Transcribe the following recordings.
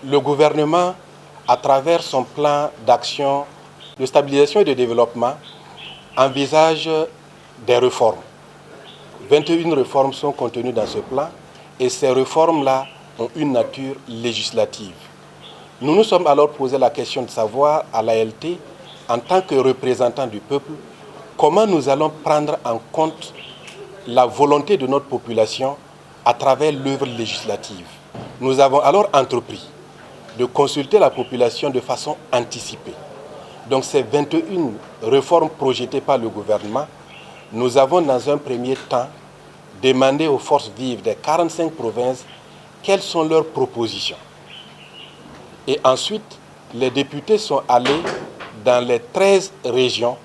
le gouvernement, à travers son plan d'action de stabilisation et de développement, envisage des réformes. 21 réformes sont contenues dans ce plan et ces réformes-là ont une nature législative. Nous nous sommes alors posé la question de savoir à l'ALT, en tant que représentants du peuple, comment nous allons prendre en compte la volonté de notre population à travers l'œuvre législative. Nous avons alors entrepris de consulter la population de façon anticipée. Donc ces 21 réformes projetées par le gouvernement, nous avons dans un premier temps demandé aux forces vives des 45 provinces quelles sont leurs propositions. Et ensuite, les députés sont allés dans les 13 régions,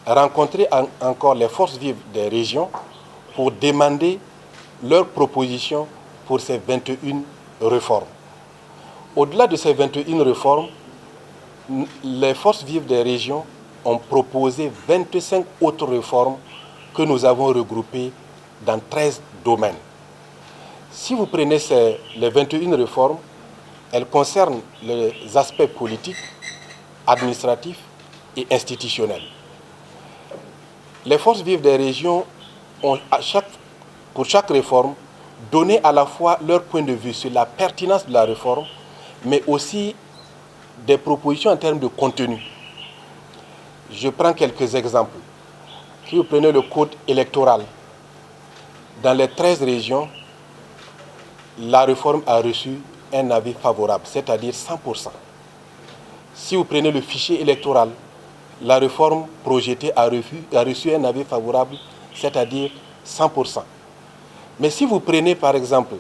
rencontrer encore les forces vives des régions pour demander leurs propositions pour ces 21 réformes. Au-delà de ces 21 réformes, les forces vives des régions ont proposé 25 autres réformes que nous avons regroupées dans 13 domaines. Si vous prenez les 21 réformes, elles concernent les aspects politiques, administratifs et institutionnels. Les forces vives des régions ont, pour chaque réforme, donné à la fois leur point de vue sur la pertinence de la réforme, mais aussi des propositions en termes de contenu. Je prends quelques exemples. Si vous prenez le code électoral, dans les 13 régions, la réforme a reçu un avis favorable, c'est-à-dire 100%. Si vous prenez le fichier électoral, la réforme projetée a reçu un avis favorable, c'est-à-dire 100%. Mais si vous prenez par exemple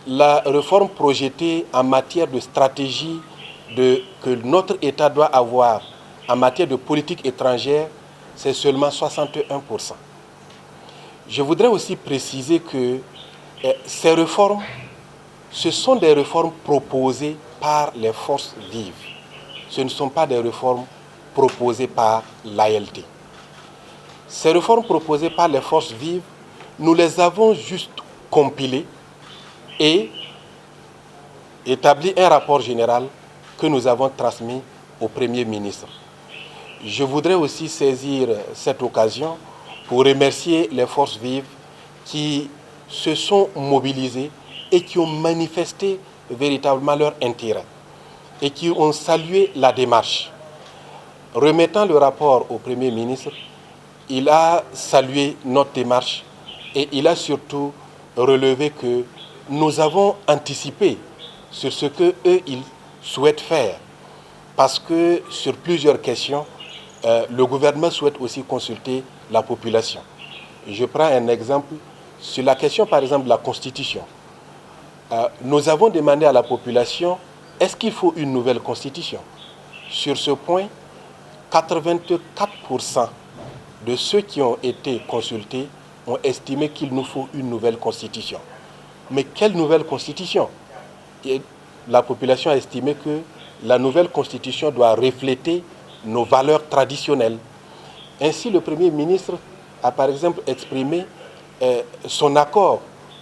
la réforme projetée en matière de stratégie que notre État doit avoir en matière de politique étrangère, c'est seulement 61%. Je voudrais aussi préciser que ces réformes, ce sont des réformes proposées par les forces vives. Ce ne sont pas des réformes proposées par l'ALT. Ces réformes proposées par les forces vives, nous les avons juste compilées et établi un rapport général que nous avons transmis au Premier ministre. Je voudrais aussi saisir cette occasion pour remercier les forces vives qui se sont mobilisées et qui ont manifesté véritablement leur intérêt et qui ont salué la démarche. Remettant le rapport au Premier ministre, il a salué notre démarche et il a surtout relevé que nous avons anticipé sur ce qu'eux, ils souhaitent faire. Parce que sur plusieurs questions, le gouvernement souhaite aussi consulter la population. Je prends un exemple sur la question, par exemple, de la Constitution. Nous avons demandé à la population, est-ce qu'il faut une nouvelle Constitution? Sur ce point, 84% de ceux qui ont été consultés ont estimé qu'il nous faut une nouvelle Constitution. Mais quelle nouvelle Constitution? Et la population a estimé que la nouvelle Constitution doit refléter nos valeurs traditionnelles. Ainsi, le Premier ministre a par exemple exprimé son accord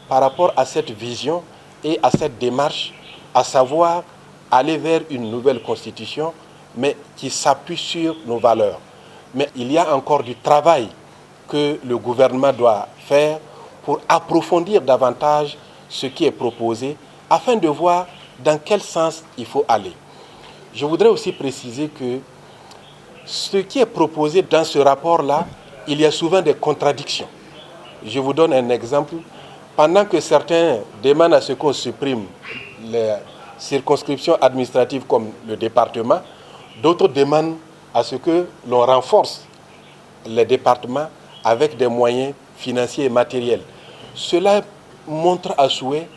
par rapport à cette vision et à cette démarche, à savoir aller vers une nouvelle Constitution, mais qui s'appuie sur nos valeurs. Mais il y a encore du travail que le gouvernement doit faire pour approfondir davantage ce qui est proposé, afin de voir dans quel sens il faut aller. Je voudrais aussi préciser que ce qui est proposé dans ce rapport-là, il y a souvent des contradictions. Je vous donne un exemple. Pendant que certains demandent à ce qu'on supprime les circonscriptions administratives comme le département, d'autres demandent à ce que l'on renforce les départements avec des moyens financiers et matériels. Cela montre à souhait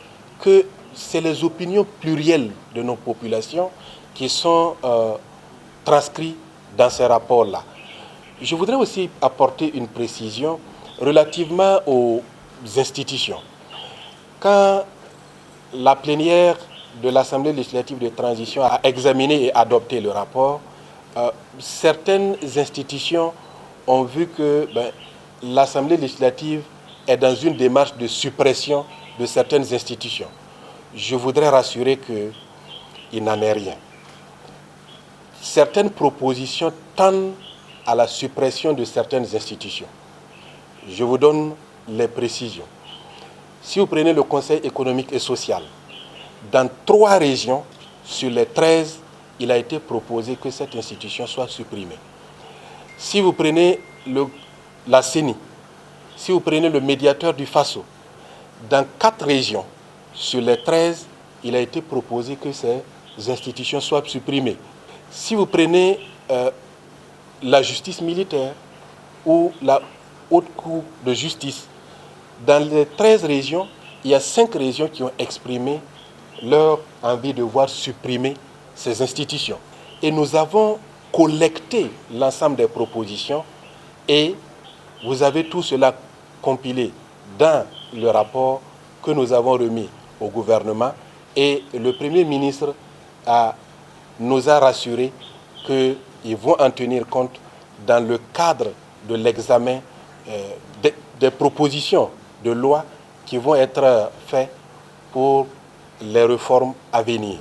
que c'est les opinions plurielles de nos populations qui sont transcrites dans ces rapports-là. Je voudrais aussi apporter une précision relativement aux institutions. Quand la plénière de l'Assemblée législative de transition a examiné et adopté le rapport, certaines institutions ont vu que l'Assemblée législative est dans une démarche de suppression de certaines institutions. Je voudrais rassurer il n'en est rien. Certaines propositions tendent à la suppression de certaines institutions. Je vous donne les précisions. Si vous prenez le Conseil économique et social, dans 3 régions sur les 13, il a été proposé que cette institution soit supprimée. Si vous prenez la CENI, si vous prenez le médiateur du FASO, dans 4 régions sur les 13, il a été proposé que ces institutions soient supprimées. Si vous prenez la justice militaire ou la haute cour de justice, dans les 13 régions, il y a 5 régions qui ont exprimé leur envie de voir supprimer ces institutions. Et nous avons collecté l'ensemble des propositions et vous avez tout cela compilé dans le rapport que nous avons remis au gouvernement et le Premier ministre nous a rassuré qu'ils vont en tenir compte dans le cadre de l'examen des propositions de loi qui vont être faites pour les réformes à venir.